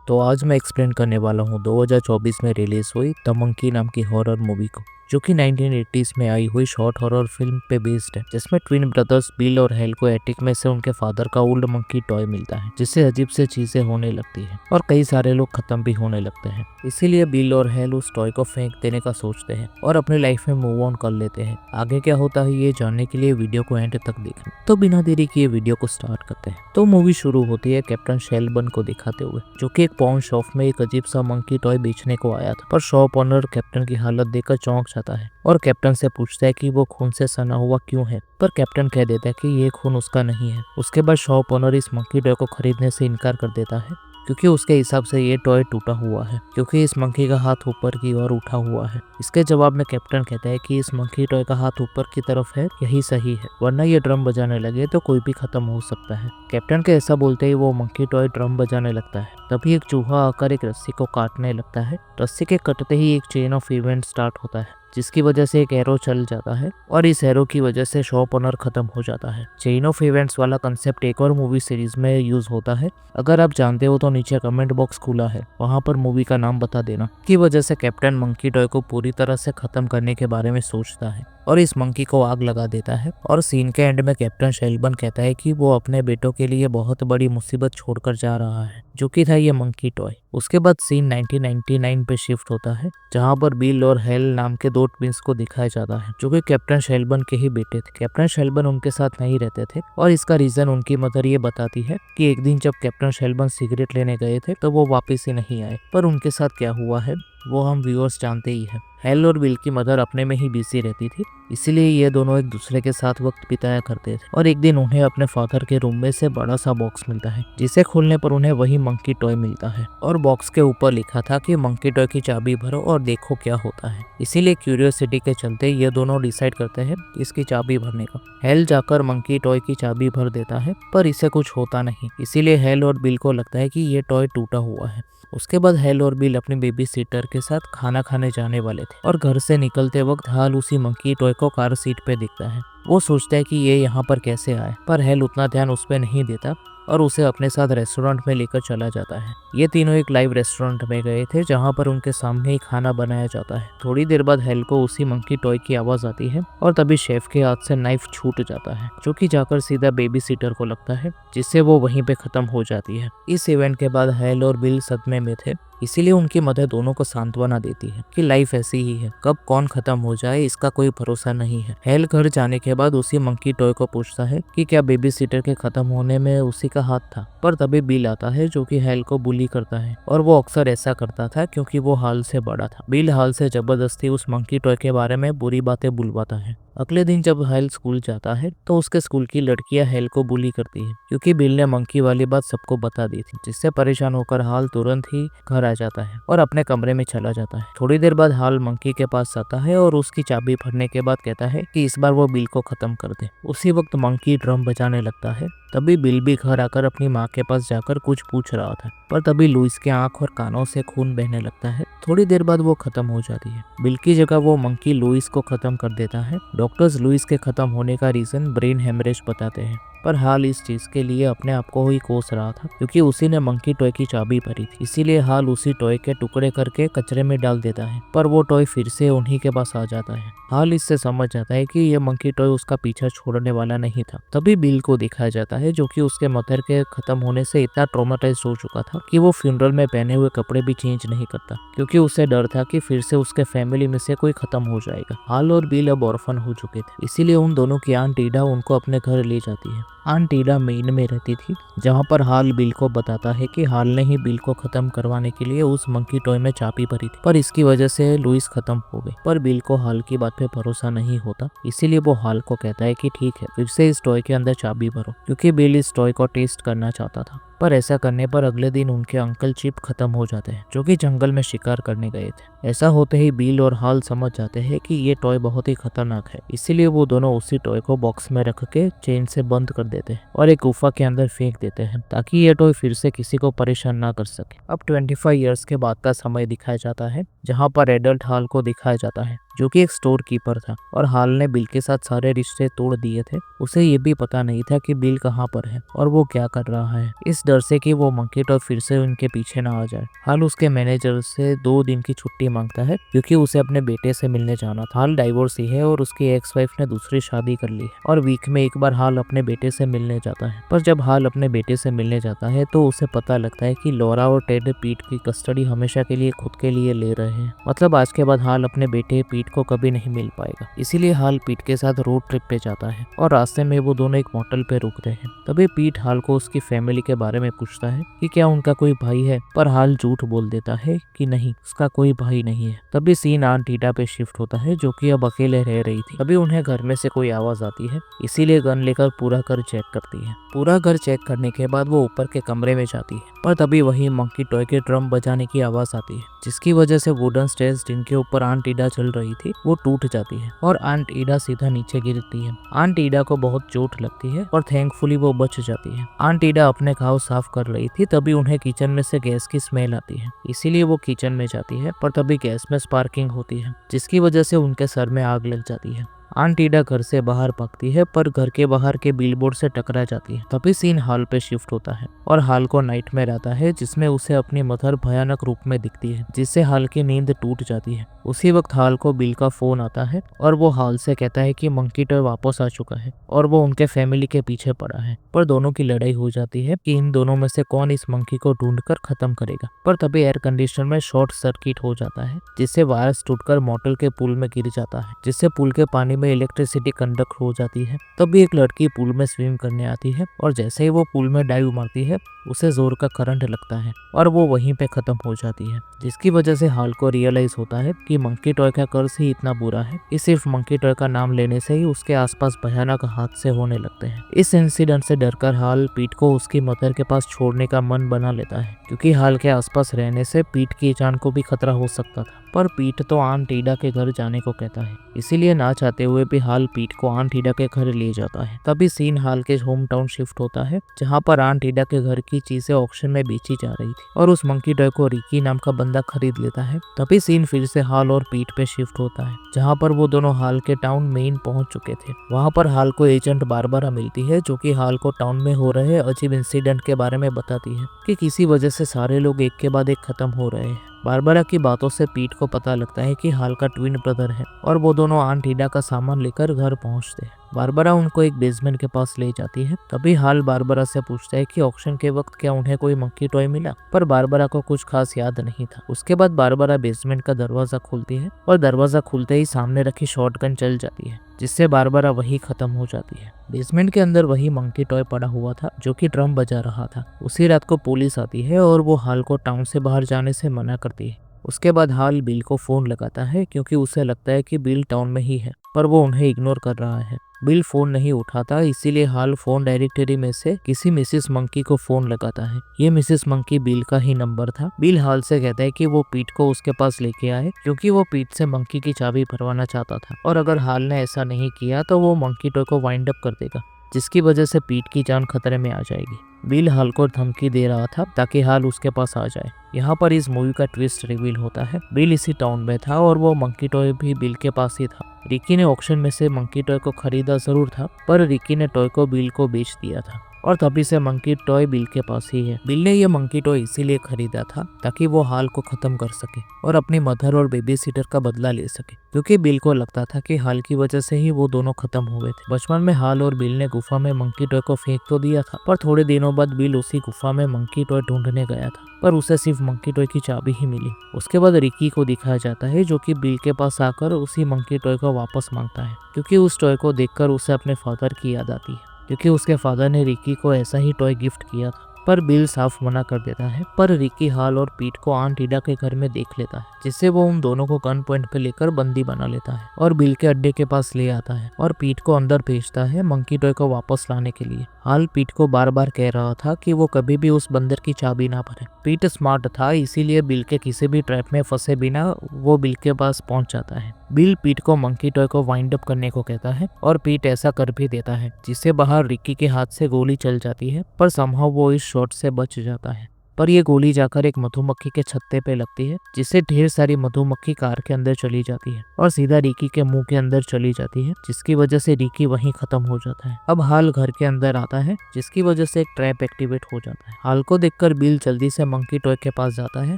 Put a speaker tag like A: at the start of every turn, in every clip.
A: तो आज मैं एक्सप्लेन करने वाला हूँ 2024 में रिलीज हुई द मंकी नाम की हॉरर मूवी को, जो कि 1980s में आई हुई शॉर्ट हॉरर फिल्म पे बेस्ड है, जिसमें ट्विन ब्रदर्स बिल और हेल को एटिक में से उनके फादर का ओल्ड मंकी टॉय मिलता है, जिससे अजीब से चीजें होने लगती है और कई सारे लोग खत्म भी होने लगते हैं। इसीलिए बिल और हेल उस टॉय को फेंक देने का सोचते हैं और अपनी लाइफ में मूव ऑन कर लेते हैं। आगे क्या होता है ये जानने के लिए वीडियो को एंड तक देखना। तो बिना देरी किए वीडियो को स्टार्ट करते हैं। तो मूवी शुरू होती है कैप्टन शेल्बन को दिखाते हुए, जो कि एक पॉन शॉप में एक अजीब सा मंकी टॉय बेचने को आया था। पर शॉप ओनर कैप्टन की हालत देखकर चौंक जाता है और कैप्टन से पूछता है कि वो खून से सना हुआ क्यों है। पर कैप्टन कह देता है कि ये खून उसका नहीं है। उसके बाद शॉप ओनर इस मंकी टॉय को खरीदने से इनकार कर देता है, क्योंकि उसके हिसाब से ये टॉय टूटा हुआ है, क्योंकि इस मंकी का हाथ ऊपर की ओर उठा हुआ है। इसके जवाब में कैप्टन कहता है कि इस मंकी टॉय का हाथ ऊपर की तरफ है, यही सही है, वरना ये ड्रम बजाने लगे तो कोई भी खत्म हो सकता है। कैप्टन के ऐसा बोलते ही वो मंकी टॉय ड्रम बजाने लगता है। तभी एक चूहा आकर एक रस्सी को काटने लगता है। रस्सी के कटते ही एक चेन ऑफ इवेंट स्टार्ट होता है, जिसकी वजह से एक एरो चल जाता है और इस एरो की वजह से शॉप ओनर खत्म हो जाता है। चेन ऑफ इवेंट्स वाला कंसेप्ट एक और मूवी सीरीज में यूज होता है। अगर आप जानते हो तो नीचे कमेंट बॉक्स खुला है, वहां पर मूवी का नाम बता देना। की वजह से कैप्टन मंकी टॉय को पूरी तरह से खत्म करने के बारे में सोचता है और इस मंकी को आग लगा देता है। और सीन के एंड में कैप्टन शेल्बन कहता है कि वो अपने बेटों के लिए बहुत बड़ी मुसीबत छोड़कर जा रहा है, जो कि था ये मंकी टॉय। उसके बाद सीन 1999 पे शिफ्ट होता है, जहां पर बिल और हेल नाम के दो ट्विंस को दिखाया जाता है, जो कि कैप्टन शेल्बन के ही बेटे थे। कैप्टन शेल्बन उनके साथ नहीं रहते थे और इसका रीजन उनकी मदर ये बताती है कि एक दिन जब कैप्टन शेल्बन सिगरेट लेने गए थे तो वो वापस ही नहीं आए। पर उनके साथ क्या हुआ है वो हम व्यूअर्स जानते ही हैं। हेल और बिल की मदर अपने में ही बिजी रहती थी, इसीलिए ये दोनों एक दूसरे के साथ वक्त बिताया करते थे। और एक दिन उन्हें अपने फादर के रूम में से बड़ा सा बॉक्स मिलता है, जिसे खोलने पर उन्हें वही मंकी टॉय मिलता है और बॉक्स के ऊपर लिखा था कि मंकी टॉय की चाबी भरो और देखो क्या होता है। इसीलिए क्यूरियोसिटी के चलते ये दोनों डिसाइड करते हैं इसकी चाबी भरने का। हेल जाकर मंकी टॉय की चाबी भर देता है, पर इसे कुछ होता नहीं। इसीलिए हेल और बिल को लगता है कि ये टॉय टूटा हुआ है। उसके बाद हेल और बिल अपने बेबी सीटर के साथ खाना खाने जाने वाले थे और घर से निकलते वक्त हाल उसी मंकी टॉय को कार सीट पे दिखता है। वो सोचता है कि ये यहाँ पर कैसे आए, पर हेल उतना ध्यान उस पर नहीं देता और उसे अपने साथ रेस्टोरेंट में लेकर चला जाता है। ये तीनों एक लाइव रेस्टोरेंट में गए थे, जहाँ पर उनके सामने ही खाना बनाया जाता है। थोड़ी देर बाद हेल को उसी मंकी टॉय की आवाज आती है और तभी शेफ के हाथ से नाइफ छूट जाता है, जो कि जाकर सीधा बेबी सीटर को लगता है, जिससे वो वहीं पे खत्म हो जाती है। इस इवेंट के बाद हेल और बिल सदमे में थे, इसीलिए उनकी मदर दोनों को सांत्वना देती है कि लाइफ ऐसी ही है, कब कौन खत्म हो जाए इसका कोई भरोसा नहीं है। हेल घर जाने के बाद उसी मंकी टॉय को पूछता है कि क्या बेबी सीटर के खत्म होने में उसी का हाथ था। पर तभी बिल आता है, जो कि हेल को बुली करता है और वो अक्सर ऐसा करता था क्योंकि वो हाल से बड़ा था। बिल हाल से जबरदस्ती उस मंकी टॉय के बारे में बुरी बातें बुलवाता है। अगले दिन जब हेल स्कूल जाता है तो उसके स्कूल की लड़कियां हेल को बुली करती है, क्योंकि बिल ने मंकी वाली बात सबको बता दी थी, जिससे परेशान होकर हाल तुरंत ही घर आ जाता है और अपने कमरे में चला जाता है। थोड़ी देर बाद हाल मंकी के पास आता है और उसकी चाबी भरने के बाद कहता है कि इस बार वो बिल को खत्म कर दे। उसी वक्त मंकी ड्रम बजाने लगता है। तभी बिल भी घर आकर अपनी माँ के पास जाकर कुछ पूछ रहा था, पर तभी लुइस के आंख और कानों से खून बहने लगता है। थोड़ी देर बाद वो खत्म हो जाती है। बिल की जगह वो मंकी लुइस को खत्म कर देता है। डॉक्टर्स लुइस के खत्म होने का रीजन ब्रेन हेमरेज बताते हैं, पर हाल इस चीज के लिए अपने आप को ही कोस रहा था, क्योंकि उसी ने मंकी टॉय की चाबी भरी थी। इसीलिए हाल उसी टॉय के टुकड़े करके कचरे में डाल देता है, पर वो टॉय फिर से उन्हीं के पास आ जाता है। हाल इससे समझ जाता है कि ये मंकी टॉय उसका पीछा छोड़ने वाला नहीं था। तभी बिल को दिखाया जाता है, जो कि उसके मदर के खत्म होने से इतना ट्रॉमेटाइज हो चुका था कि वो फ्यूनरल में पहने हुए कपड़े भी चेंज नहीं करता, क्योंकि उसे डर था कि फिर से उसके फैमिली में से कोई खत्म हो जाएगा। हाल और बिल अब ऑर्फन हो चुके थे, इसीलिए उन दोनों की आंट ईडा उनको अपने घर ले जाती है। आंट ईडा मेन में रहती थी, जहाँ पर हाल बिल को बताता है कि हाल ने ही बिल को खत्म करवाने के लिए उस मंकी टॉय में चाबी भरी थी, पर इसकी वजह से लुइस खत्म हो गई। पर बिल को हाल की बात पे भरोसा नहीं होता, इसीलिए वो हाल को कहता है कि ठीक है, फिर से इस टॉय के अंदर चाबी भरो, क्योंकि बिल इस टॉय को टेस्ट करना चाहता था। पर ऐसा करने पर अगले दिन उनके अंकल चिप खत्म हो जाते हैं, जो कि जंगल में शिकार करने गए थे। ऐसा होते ही बिल और हाल समझ जाते हैं कि ये टॉय बहुत ही खतरनाक है, इसीलिए वो दोनों उसी टॉय को बॉक्स में रख के चेन से बंद कर देते हैं और एक गुफा के अंदर फेंक देते हैं, ताकि ये टॉय फिर से किसी को परेशान ना कर सके। अब 25 इयर्स के बाद का समय दिखाया जाता है, जहाँ पर एडल्ट हाल को दिखाया जाता है, जो कि एक स्टोर कीपर था, और हाल ने बिल के साथ सारे रिश्ते तोड़ दिए थे। उसे ये भी पता नहीं था कि बिल कहाँ पर है और वो क्या कर रहा है, इस डर से कि वो मंकी टॉय फिर से उनके पीछे ना आ जाए। हाल उसके मैनेजर से 2 दिन की छुट्टी मांगता है क्योंकि उसे अपने बेटे से मिलने जाना था। हाल डाइवोर्सी है और उसकी एक्स वाइफ ने दूसरी शादी कर ली है, और वीक में एक बार हाल अपने बेटे से मिलने जाता है। पर जब हाल अपने बेटे से मिलने जाता है तो उसे पता लगता है कि लॉरा और टेड पीट की कस्टडी हमेशा के लिए खुद के लिए ले रहे हैं। मतलब आज के बाद हाल अपने बेटे पीट को कभी नहीं मिल पाएगा। इसीलिए हाल पीट के साथ रोड ट्रिप पे जाता है और रास्ते में वो दोनों एक मोटल पे रुकते हैं। तभी पीट हाल को उसकी फैमिली के बारे में पूछता है कि क्या उनका कोई भाई है, पर हाल झूठ बोल देता है कि नहीं, उसका कोई भाई नहीं है। तभी सीन आंट ईडा पे शिफ्ट होता है जो कि अब अकेले रह रही थी। तभी उन्हें घर में से कोई आवाज आती है, इसीलिए गन लेकर पूरा घर चेक करती है। पूरा घर चेक करने के बाद वो ऊपर के कमरे में जाती है, पर तभी वही मंकी टॉय के ड्रम बजाने की आवाज आती है, जिसकी वजह से वुडन स्टेयर्स जिनके ऊपर आंट ईडा चल रही थी वो टूट जाती है और आंट ईडा सीधा नीचे गिरती है। आंट ईडा को बहुत चोट लगती है और थैंकफुली वो बच जाती है। आंट ईडा अपने घाव साफ कर रही थी, तभी उन्हें किचन में से गैस की स्मेल आती है, इसीलिए वो किचन में जाती है, पर तभी गैस में स्पार्किंग होती है, जिसकी वजह से उनके सर में आग लग जाती है। आंट ईडा घर से बाहर भागती है, पर घर के बाहर के बिलबोर्ड से टकरा जाती है। तभी सीन हाल पे शिफ्ट होता है और हाल को नाइटमेयर आता है, जिसमें उसे अपनी मदर भयानक रूप में दिखती है, जिससे हाल की नींद टूट जाती है। उसी वक्त हाल को बिल का फोन आता है और वो हाल से कहता है कि मंकी टॉय वापस आ चुका है और वो उनके फैमिली के पीछे पड़ा है। पर दोनों की लड़ाई हो जाती है कि इन दोनों में से कौन इस मंकी को ढूंढकर खत्म करेगा। पर तभी एयर कंडीशनर में शॉर्ट सर्किट हो जाता है, जिससे वायर्स टूटकर मोटल के पुल में गिर जाता है, जिससे पुल के पानी में इलेक्ट्रिसिटी कंडक्ट हो जाती है। तभी एक लड़की पुल में स्विम करने आती है और जैसे ही वो पुल में डाइव मारती है उसे जोर का करंट लगता है और वो वहीं पे खत्म हो जाती है, जिसकी वजह से हाल को रियलाइज होता है कि मंकी टॉय का कर्ज ही इतना बुरा है कि सिर्फ मंकी टॉय का नाम लेने से ही उसके आसपास भयानक हादसे होने लगते हैं। इस इंसिडेंट से डरकर हाल पीट को उसकी मदर के पास छोड़ने का मन बना लेता है, क्योंकि हाल के आसपास रहने से पीट की जान को भी खतरा हो सकता था। पर पीट तो आंट ईडा के घर जाने को कहता है, इसीलिए ना चाहते हुए भी हाल पीट को आंट ईडा के घर ले जाता है। तभी सीन हाल के होम टाउन शिफ्ट होता है, जहाँ पर आंट ईडा के घर की चीजें ऑक्शन में बेची जा रही थी और उस मंकी टॉय को रिकी नाम का बंदा खरीद लेता है। तभी सीन फिर से हाल और पीट पे शिफ्ट होता है, जहाँ पर वो दोनों हाल के टाउन मेन पहुंच चुके थे। वहाँ पर हाल को एजेंट बारबरा मिलती है, जो कि हाल को टाउन में हो रहे अजीब इंसिडेंट के बारे में बताती है कि किसी वजह से सारे लोग एक के बाद एक खत्म हो रहे हैं। बारबरा की बातों से पीट को पता लगता है कि हाल का ट्विन ब्रदर है और वो दोनों आंट ईडा का सामान लेकर घर पहुंचते हैं। बारबरा उनको एक बेसमेंट के पास ले जाती है। तभी हाल बारबरा से पूछता है कि ऑक्शन के वक्त क्या उन्हें कोई मंकी टॉय मिला, पर बारबरा को कुछ खास याद नहीं था। उसके बाद बारबरा बेसमेंट का दरवाजा खोलती है और दरवाजा खुलते ही सामने रखी शॉटगन चल जाती है, जिससे बारबरा वही खत्म हो जाती है। बेसमेंट के अंदर वही मंकी टॉय पड़ा हुआ था जो कि ड्रम बजा रहा था। उसी रात को पुलिस आती है और वो हाल को टाउन से बाहर जाने से मना करती है। उसके बाद हाल बिल को फोन लगाता है, क्योंकि उसे लगता है कि बिल टाउन में ही है, पर वो उन्हें इग्नोर कर रहा है। बिल फोन नहीं उठाता, इसीलिए हाल फोन डायरेक्टरी में से किसी मिसेस मंकी को फोन लगाता है। ये मिसेस मंकी बिल का ही नंबर था। बिल हाल से कहता है कि वो पीट को उसके पास लेके आए, क्योंकि वो पीट से मंकी की चाबी भरवाना चाहता था, और अगर हाल ने ऐसा नहीं किया तो वो मंकी टॉय को वाइंड अप कर देगा, जिसकी वजह से पीट की जान खतरे में आ जाएगी। बिल हाल को धमकी दे रहा था ताकि हाल उसके पास आ जाए। यहाँ पर इस मूवी का ट्विस्ट रिवील होता है। बिल इसी टाउन में था और वो मंकी टॉय भी बिल के पास ही था। रिकी ने ऑक्शन में से मंकी टॉय को खरीदा जरूर था, पर रिकी ने टॉय को बिल को बेच दिया था और तभी से मंकी टॉय बिल के पास ही है। बिल ने ये मंकी टॉय इसीलिए खरीदा था ताकि वो हाल को खत्म कर सके और अपनी मदर और बेबी सीटर का बदला ले सके, क्योंकि बिल को लगता था कि हाल की वजह से ही वो दोनों खत्म हो गए थे। बचपन में हाल और बिल ने गुफा में मंकी टॉय को फेंक तो दिया था, पर थोड़े दिनों बाद बिल उसी गुफा में मंकी टॉय ढूंढने गया था, पर उसे सिर्फ मंकी टॉय की चाबी ही मिली। उसके बाद रिकी को दिखाया जाता है, जो कि बिल के पास आकर उसी मंकी टॉय को वापस मांगता है, क्योंकि उस टॉय को देखकर उसे अपने फादर की याद आती है, क्योंकि उसके फादर ने रिकी को ऐसा ही टॉय गिफ्ट किया था। पर बिल साफ मना कर देता है। पर रिकी हाल और पीट को आंट ईडा के घर में देख लेता है, जिससे वो उन दोनों को गन पॉइंट पे लेकर बंदी बना लेता है और बिल के अड्डे के पास ले आता है और पीट को अंदर भेजता है मंकी टॉय को वापस लाने के लिए। हाल पीट को बार बार कह रहा था कि वो कभी भी उस बंदर की चाबी ना भरे। पीट स्मार्ट था, इसीलिए बिल के किसी भी ट्रैप में फंसे बिना वो बिल के पास पहुंच जाता है। बिल पीट को मंकी टॉय को वाइंड अप करने को कहता है और पीट ऐसा कर भी देता है, जिससे बाहर रिकी के हाथ से गोली चल जाती है, पर समहाउ वो इस शॉट से बच जाता है। पर ये गोली जाकर एक मधुमक्खी के छत्ते पे लगती है, जिससे ढेर सारी मधुमक्खी कार के अंदर चली जाती है और सीधा रिकी के मुंह के अंदर चली जाती है, जिसकी वजह से रिकी वहीं खत्म हो जाता है। अब हाल घर के अंदर आता है, जिसकी वजह से एक ट्रैप एक्टिवेट हो जाता है। हाल को देखकर बिल जल्दी से मंकी टॉय के पास जाता है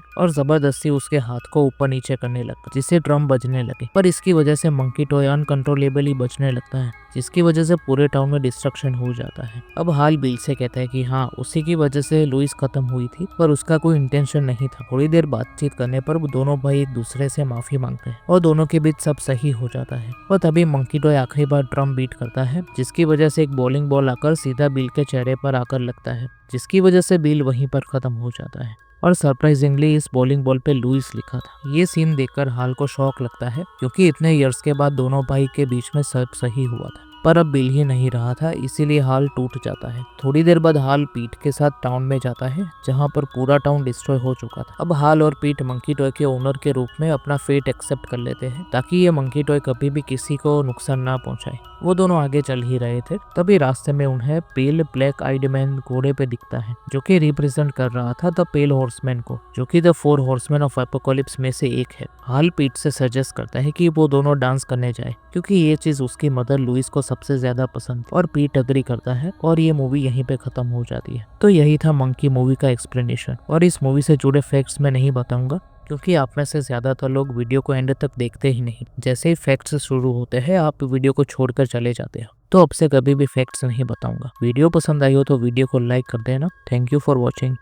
A: और जबरदस्ती उसके हाथ को ऊपर नीचे करने लगता है, जिससे ड्रम बजने लगे। पर इसकी वजह से मंकी टॉय अनकंट्रोलेबली बचने लगता है, जिसकी वजह से पूरे टाउन में डिस्ट्रक्शन हो जाता है। अब हाल बिल से कहता है कि हाँ, उसी की वजह से लुइस खत्म हुई थी, पर उसका कोई इंटेंशन नहीं था। थोड़ी देर बातचीत करने पर वो दोनों भाई एक दूसरे से माफी मांगते हैं और दोनों के बीच सब सही हो जाता है। और तभी मंकी टॉय आखिरी बार ड्रम बीट करता है, जिसकी वजह से एक बॉलिंग बॉल आकर सीधा बिल के चेहरे पर आकर लगता है, जिसकी वजह से बिल वहीं पर खत्म हो जाता है। और सरप्राइजिंगली इस बॉलिंग बॉल पे लुइस लिखा था। ये सीन देखकर हाल को शॉक लगता है, क्योंकि इतने इयर्स के बाद दोनों भाई के बीच में सब सही हुआ था। पर अब बिल ही नहीं रहा था, इसीलिए हाल टूट जाता है। थोड़ी देर बाद हाल पीट के साथ टाउन में जाता है, जहां पर पूरा टाउन डिस्ट्रॉय हो चुका था। अब हाल और पीट मंकी टॉय के ओनर के रूप में अपना फेट एक्सेप्ट कर लेते हैं, ताकि ये मंकी टॉय कभी भी किसी को नुकसान ना पहुंचाए। वो दोनों आगे चल ही रहे थे, तभी रास्ते में उन्हें पेल ब्लैक आइड मैन घोड़े पे दिखता है, जो कि रिप्रेजेंट कर रहा था द पेल हॉर्समैन को, जो कि द 4 हॉर्समैन ऑफ एपोकलिप्स में से एक है। हाल पीट से सजेस्ट करता है कि वो दोनों डांस करने जाए, क्योंकि ये चीज उसकी मदर लुइस को सबसे ज्यादा पसंद थी। और पीट अग्री करता है और ये मूवी यहीं पे खत्म हो जाती है। तो यही था मंकी मूवी का एक्सप्लेनेशन। और इस मूवी से जुड़े फैक्ट्स मैं नहीं बताऊंगा, क्योंकि आप में से ज्यादातर लोग वीडियो को एंड तक देखते ही नहीं। जैसे ही फैक्ट्स शुरू होते हैं, आप वीडियो को छोड़कर चले जाते हो। तो अब से कभी भी फैक्ट्स नहीं बताऊंगा। वीडियो पसंद आई हो तो वीडियो को लाइक कर देना। Thank you for watching.